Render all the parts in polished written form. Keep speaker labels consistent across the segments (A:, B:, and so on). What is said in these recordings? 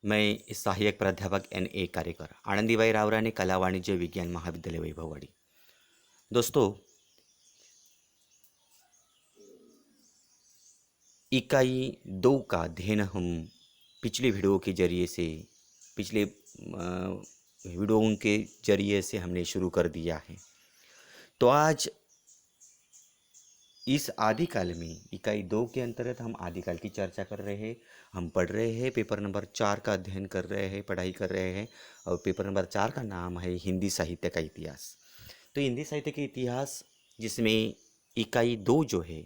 A: मैं सहायक प्राध्यापक N.A. कार्यकर, आनंदीबाई रावरानी कला वाणिज्य विज्ञान महाविद्यालय वैभववाड़ी। दोस्तों, इकाई 2 का अध्ययन हम पिछले वीडियो के जरिए से पिछले वीडियोओं के जरिए से हमने शुरू कर दिया है। तो आज इस आदिकाल में इकाई 2 के अंतर्गत हम आदिकाल की चर्चा कर रहे हैं। हम पढ़ रहे हैं, पेपर नंबर 4 का अध्ययन कर रहे हैं, पढ़ाई कर रहे हैं। और पेपर नंबर 4 का नाम है हिंदी साहित्य का इतिहास। तो हिंदी साहित्य के इतिहास, जिसमें इकाई 2 जो है,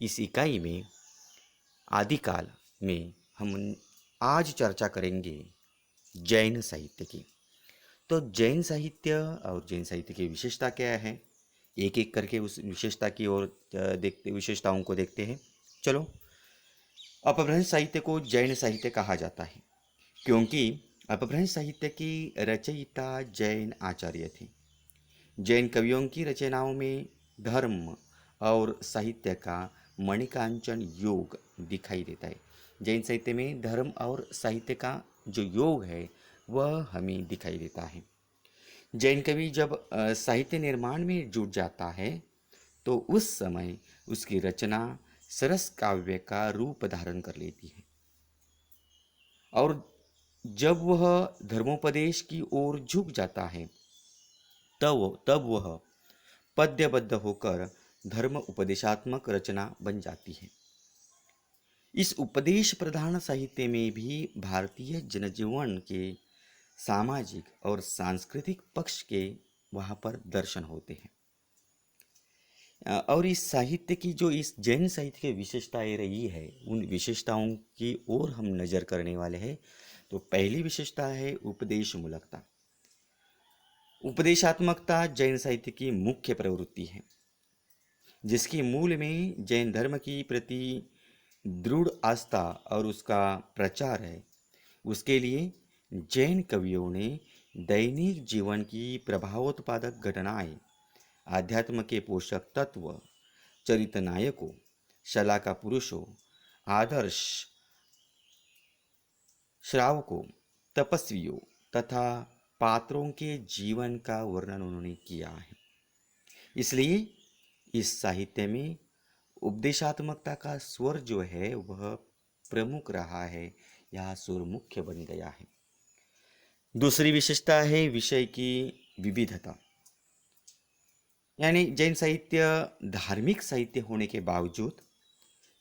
A: इस इकाई में आदिकाल में हम आज चर्चा करेंगे जैन साहित्य की। तो जैन साहित्य और जैन साहित्य की विशेषता क्या है, एक एक करके उस विशेषता की ओर विशेषताओं को देखते हैं। चलो, अपभ्रंश साहित्य को जैन साहित्य कहा जाता है क्योंकि अपभ्रंश साहित्य की रचयिता जैन आचार्य थे। जैन कवियों की रचनाओं में धर्म और साहित्य का मणिकांचन योग दिखाई देता है। जैन साहित्य में धर्म और साहित्य का जो योग है वह हमें दिखाई देता है। जैन कवि जब साहित्य निर्माण में जुट जाता है तो उस समय उसकी रचना सरस काव्य का रूप धारण कर लेती है, और जब वह धर्मोपदेश की ओर झुक जाता है तब वह पद्यबद्ध होकर धर्म उपदेशात्मक रचना बन जाती है। इस उपदेश प्रधान साहित्य में भी भारतीय जनजीवन के सामाजिक और सांस्कृतिक पक्ष के वहाँ पर दर्शन होते हैं। और इस साहित्य की जो इस जैन साहित्य की विशेषताएं रही है, उन विशेषताओं की ओर हम नज़र करने वाले हैं। तो पहली विशेषता है उपदेशमूलकता। उपदेशात्मकता जैन साहित्य की मुख्य प्रवृत्ति है, जिसके मूल में जैन धर्म की प्रति दृढ़ आस्था और उसका प्रचार है। उसके लिए जैन कवियों ने दैनिक जीवन की प्रभावोत्पादक घटनाएं, आध्यात्म के पोषक तत्व, चरित्र नायकों, शला का पुरुषों, आदर्श श्रावकों, तपस्वियों तथा पात्रों के जीवन का वर्णन उन्होंने किया है। इसलिए इस साहित्य में उपदेशात्मकता का स्वर जो है वह प्रमुख रहा है, यह स्वर मुख्य बन गया है। दूसरी विशेषता है विषय की विविधता। यानी जैन साहित्य धार्मिक साहित्य होने के बावजूद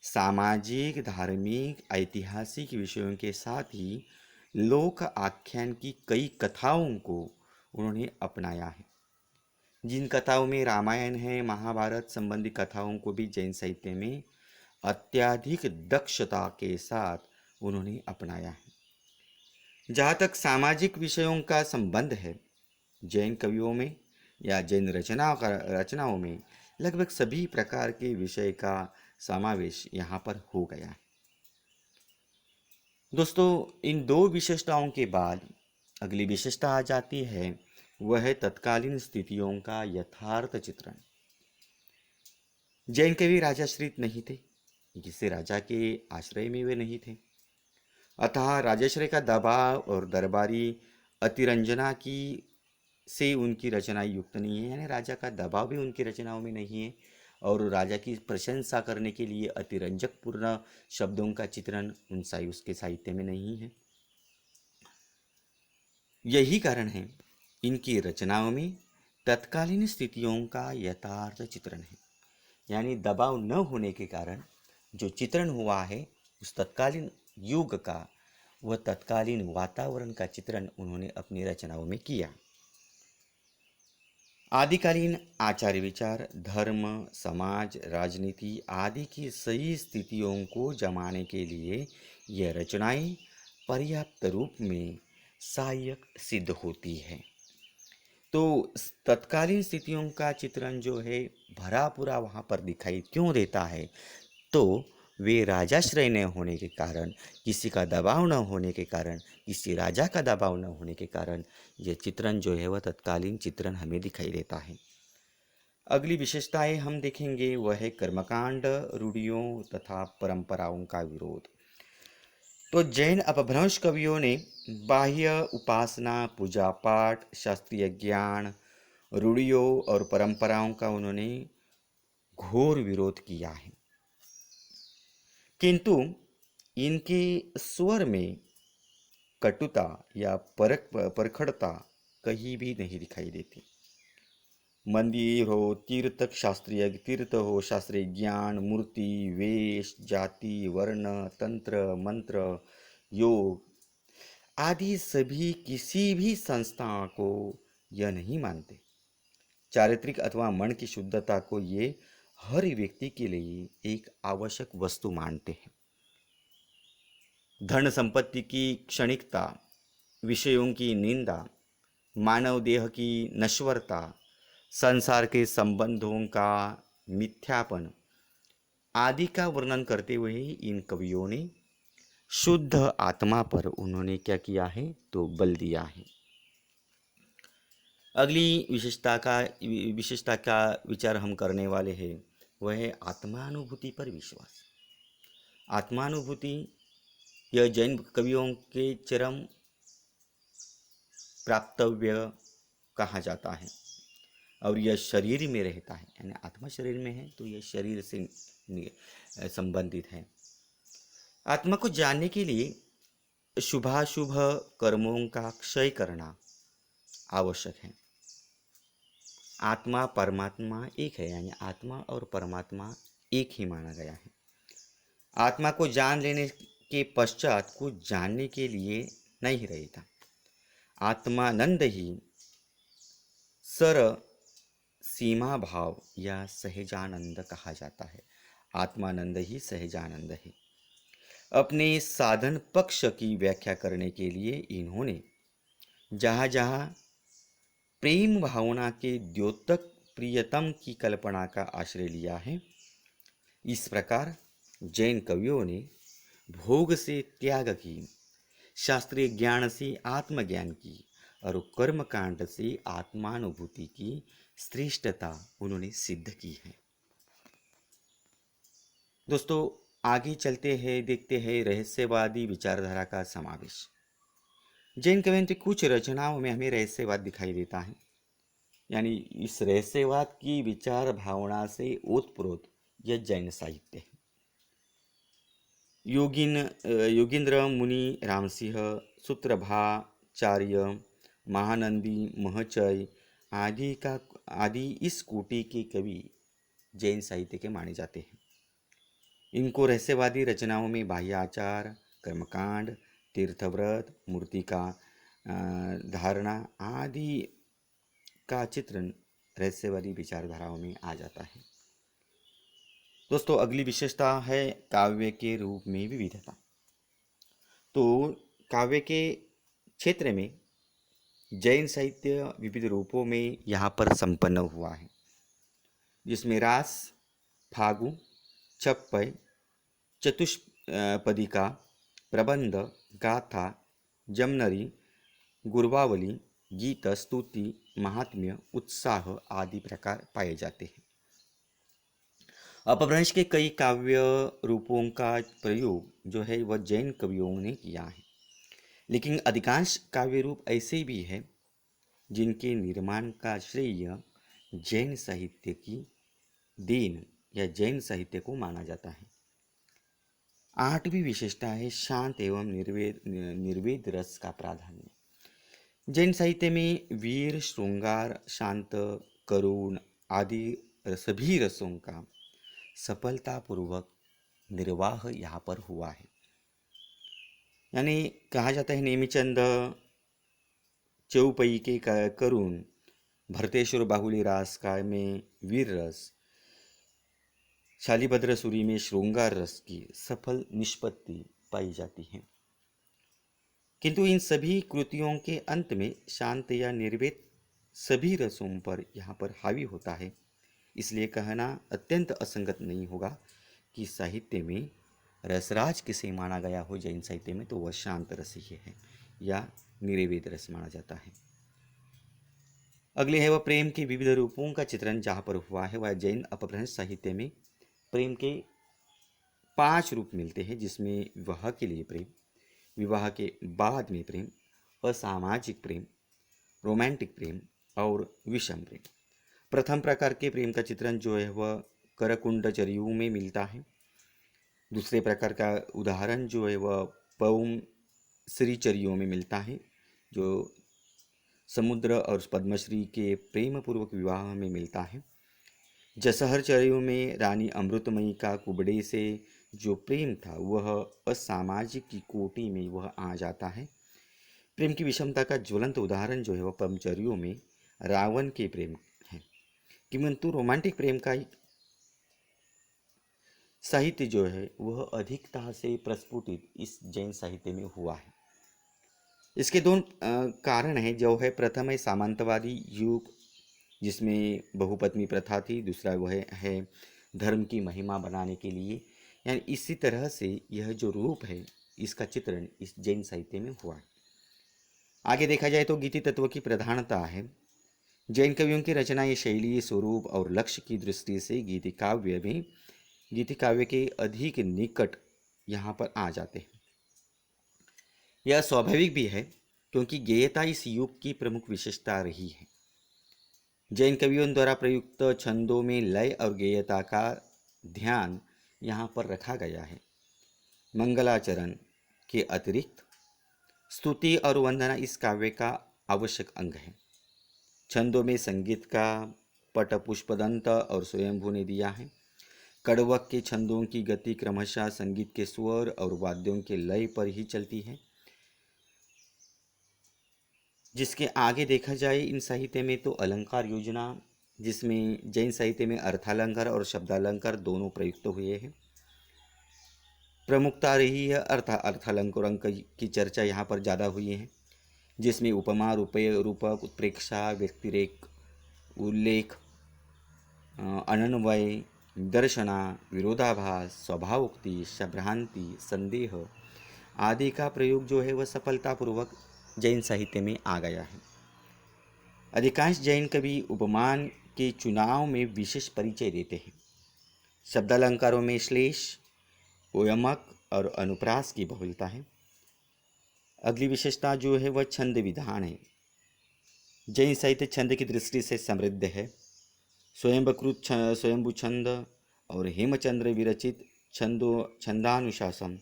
A: सामाजिक, धार्मिक, ऐतिहासिक विषयों के साथ ही लोक आख्यान की कई कथाओं को उन्होंने अपनाया है। जिन कथाओं में रामायण है, महाभारत संबंधी कथाओं को भी जैन साहित्य में अत्यधिक दक्षता के साथ उन्होंने अपनाया है। जहाँ तक सामाजिक विषयों का संबंध है, जैन कवियों में या जैन रचनाओं में लगभग सभी प्रकार के विषय का समावेश यहाँ पर हो गया है। दोस्तों, इन दो विशेषताओं के बाद अगली विशेषता आ जाती है, वह है तत्कालीन स्थितियों का यथार्थ चित्रण। जैन कवि राजाश्रित नहीं थे, किसी राजा के आश्रय में वे नहीं थे, अतः राजाश्रय का दबाव और दरबारी अतिरंजना की से उनकी रचनाएं युक्त नहीं है। यानी राजा का दबाव भी उनकी रचनाओं में नहीं है, और राजा की प्रशंसा करने के लिए अतिरंजक पूर्ण शब्दों का चित्रण उसके साहित्य में नहीं है। यही कारण है इनकी रचनाओं में तत्कालीन स्थितियों का यथार्थ चित्रण है। यानी दबाव न होने के कारण जो चित्रण हुआ है उस तत्कालीन युग का, वह तत्कालीन वातावरण का चित्रण उन्होंने अपनी रचनाओं में किया। आदिकालीन आचार विचार, धर्म, समाज, राजनीति आदि की सही स्थितियों को जमाने के लिए यह रचनाएं पर्याप्त रूप में सहायक सिद्ध होती है। तो तत्कालीन स्थितियों का चित्रण जो है भरा पूरा वहाँ पर दिखाई क्यों देता है, तो वे राजाश्रय न होने के कारण, किसी का दबाव न होने के कारण, किसी राजा का दबाव न होने के कारण ये चित्रण जो है वह तत्कालीन चित्रण हमें दिखाई देता है। अगली विशेषताएं हम देखेंगे वह है कर्मकांड, रूढ़ियों तथा परंपराओं का विरोध। तो जैन अपभ्रंश कवियों ने बाह्य उपासना, पूजा पाठ, शास्त्रीय ज्ञान, रूढ़ियों और परंपराओं का उन्होंने घोर विरोध किया है, किंतु इनके स्वर में कटुता या परखड़ता कहीं भी नहीं दिखाई देती। मंदिर हो, तीर्थ हो, शास्त्रीय ज्ञान, मूर्ति, वेश, जाति, वर्ण, तंत्र, मंत्र, योग आदि सभी किसी भी संस्था को यह नहीं मानते। चारित्रिक अथवा मन की शुद्धता को ये हर व्यक्ति के लिए एक आवश्यक वस्तु मानते हैं। धन संपत्ति की क्षणिकता, विषयों की निंदा, मानव देह की नश्वरता, संसार के संबंधों का मिथ्यापन आदि का वर्णन करते हुए ही इन कवियों ने शुद्ध आत्मा पर उन्होंने क्या किया है, तो बल दिया है। अगली विशेषता का विचार हम करने वाले हैं वह है आत्मानुभूति पर विश्वास। आत्मानुभूति यह जैन कवियों के चरम प्राप्तव्य कहा जाता है और यह शरीर में रहता है, यानी आत्मा शरीर में है तो यह शरीर से संबंधित है। आत्मा को जानने के लिए शुभाशुभ कर्मों का क्षय करना आवश्यक है। आत्मा परमात्मा एक है, यानी आत्मा और परमात्मा एक ही माना गया है। आत्मा को जान लेने के पश्चात कुछ जानने के लिए नहीं रहेगा। आत्मानंद ही सर सीमा भाव या सहजानंद कहा जाता है। आत्मानंद ही सहजानंद है। अपने साधन पक्ष की व्याख्या करने के लिए इन्होंने जहाँ जहाँ प्रेम भावना के द्योतक प्रियतम की कल्पना का आश्रय लिया है, इस प्रकार जैन कवियों ने भोग से त्याग की, शास्त्रीय ज्ञान से आत्मज्ञान की और कर्मकांड से आत्मानुभूति की श्रेष्ठता उन्होंने सिद्ध की है। दोस्तों, आगे चलते हैं, देखते हैं रहस्यवादी विचारधारा का समावेश। जैन कवियों की कुछ रचनाओं में हमें रहस्यवाद दिखाई देता है, यानी इस रहस्यवाद की विचार भावना से ओतप्रोत यह जैन साहित्य है। योगींद्र मुनि रामसिंह, सूत्रभाचार्य, महानंदी, महचय आदि इस कोटि के कवि जैन साहित्य के माने जाते हैं। इनको रहस्यवादी रचनाओं में बाह्याचार, कर्मकांड, तीर्थव्रत, मूर्ति का धारणा आदि का चित्रण रहस्यवादी विचारधाराओं में आ जाता है। दोस्तों, अगली विशेषता है काव्य के रूप में विविधता। तो काव्य के क्षेत्र में जैन साहित्य विविध रूपों में यहाँ पर संपन्न हुआ है, जिसमें रास, फागु, छप्पय, चतुष्पदिका, प्रबंध, गाथा, जमनरी, गुरबावली, गीत, स्तुति, महात्म्य, उत्साह आदि प्रकार पाए जाते हैं। अपभ्रंश के कई काव्य रूपों का प्रयोग जो है वह जैन कवियों ने किया है, लेकिन अधिकांश काव्य रूप ऐसे भी हैं जिनके निर्माण का श्रेय जैन साहित्य की देन या जैन साहित्य को माना जाता है। आठवीं विशेषता है शांत एवं निर्वेद रस का प्राधान्य। जैन साहित्य में वीर, श्रृंगार, शांत, करुण आदि सभी रसों का सफलतापूर्वक निर्वाह यहाँ पर हुआ है। यानी कहा जाता है नेमिचंद चौपई के करुण, भरतेश्वर बाहुली रास का में वीर रस, शालिभद्र सूरी में श्रृंगार रस की सफल निष्पत्ति पाई जाती है। किंतु इन सभी कृतियों के अंत में शांत या निर्वेद सभी रसों पर यहाँ पर हावी होता है। इसलिए कहना अत्यंत असंगत नहीं होगा कि साहित्य में रसराज किसे माना गया हो जैन साहित्य में, तो वह शांत रस ही है या निर्वेद रस माना जाता है। अगले है वह प्रेम के विविध रूपों का चित्रण जहाँ पर हुआ है। वह जैन अपभ्रंश साहित्य में प्रेम के 5 रूप मिलते हैं, जिसमें विवाह के लिए प्रेम, विवाह के बाद में प्रेम, असामाजिक प्रेम, रोमांटिक प्रेम और विषम प्रेम। प्रथम प्रकार के प्रेम का चित्रण जो है वह करकुंड चरियू में मिलता है। दूसरे प्रकार का उदाहरण जो है वह पौम श्री चरियों में मिलता है, जो समुद्र और पद्मश्री के प्रेम पूर्वक विवाह में मिलता है। जसहर चरियों में रानी अमृतमयी का कुबड़े से जो प्रेम था वह असामाजिक की कोटि में वह आ जाता है। प्रेम की विषमता का ज्वलंत उदाहरण जो है वह ब्रह्मचर्यों में रावण के प्रेम है। किंतु रोमांटिक प्रेम का साहित्य जो है वह अधिकता से प्रस्फुटित इस जैन साहित्य में हुआ है। इसके दो कारण हैं, जो है प्रथम है सामंतवादी युग जिसमें बहुपत्नी प्रथा थी, दूसरा वह है धर्म की महिमा बनाने के लिए। यानी इसी तरह से यह जो रूप है इसका चित्रण इस जैन साहित्य में हुआ है। आगे देखा जाए तो गीति तत्व की प्रधानता है। जैन कवियों की रचना ये शैली, स्वरूप और लक्ष्य की दृष्टि से गीति काव्य के अधिक निकट यहाँ पर आ जाते हैं। यह स्वाभाविक भी है क्योंकि गेयता इस युग की प्रमुख विशेषता रही है। जैन कवियों द्वारा प्रयुक्त छंदों में लय और गेयता का ध्यान यहाँ पर रखा गया है। मंगलाचरण के अतिरिक्त स्तुति और वंदना इस काव्य का आवश्यक अंग है। छंदों में संगीत का पट पुष्पदंत और स्वयंभू ने दिया है। कड़वक के छंदों की गति क्रमशः संगीत के स्वर और वाद्यों के लय पर ही चलती है। जिसके आगे देखा जाए इन साहित्य में तो अलंकार योजना, जिसमें जैन साहित्य में अर्थालंकार और शब्दालंकार दोनों प्रयुक्त हुए हैं। प्रमुखता रही है अर्थालंकार की चर्चा यहाँ पर ज़्यादा हुई है, जिसमें उपमा, रूपक, उत्प्रेक्षा, व्यक्तिरेक, उल्लेख, अनन्वय, दर्शना, विरोधाभास, स्वभावोक्ति, भ्रांति, संदेह आदि का प्रयोग जो है वह सफलतापूर्वक जैन साहित्य में आ गया है। अधिकांश जैन कवि उपमान के चुनाव में विशेष परिचय देते हैं। शब्दालंकारों में श्लेष, ओयमक और अनुप्रास की बहुलता है। अगली विशेषता जो है वह छंद विधान है। जैन साहित्य छंद की दृष्टि से समृद्ध है। स्वयंभू छंद और हेमचंद्र विरचित छंदानुशासन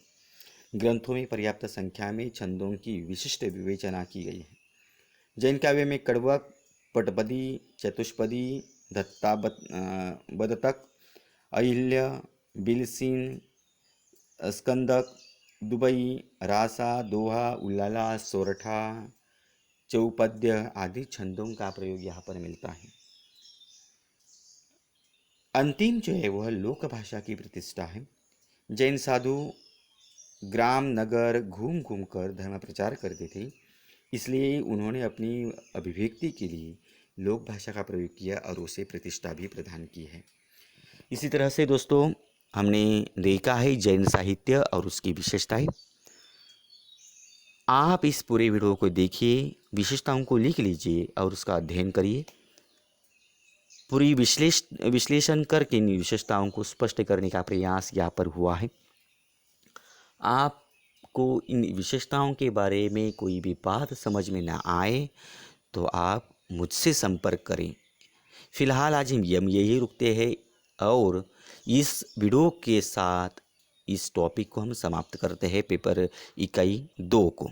A: ग्रंथों में पर्याप्त संख्या में छंदों की विशिष्ट विवेचना की गई है। जैन काव्य में कड़वक, पटपदी, चतुष्पदी, बदतक, अहिल्या, बिलसीन, स्कंदक, दुबई, रासा, दोहा, उल्लाला, सोरठा, चौपद्य आदि छंदों का प्रयोग यहाँ पर मिलता है। अंतिम जो है वह लोक भाषा की प्रतिष्ठा है। जैन साधु ग्राम नगर घूम घूम कर धर्म प्रचार करते थे, इसलिए उन्होंने अपनी अभिव्यक्ति के लिए लोक भाषा का प्रयोग किया और उसे प्रतिष्ठा भी प्रदान की है। इसी तरह से दोस्तों हमने देखा है जैन साहित्य और उसकी विशेषताएं। आप इस पूरे वीडियो को देखिए, विशेषताओं को लिख लीजिए और उसका अध्ययन करिए। पूरी विश्लेषण करके इन विशेषताओं को स्पष्ट करने का प्रयास यहाँ पर हुआ है। आपको इन विशेषताओं के बारे में कोई भी बात समझ में ना आए तो आप मुझसे संपर्क करें। फिलहाल आज हम यही रुकते हैं और इस वीडियो के साथ इस टॉपिक को हम समाप्त करते हैं, पेपर इकाई 2 को।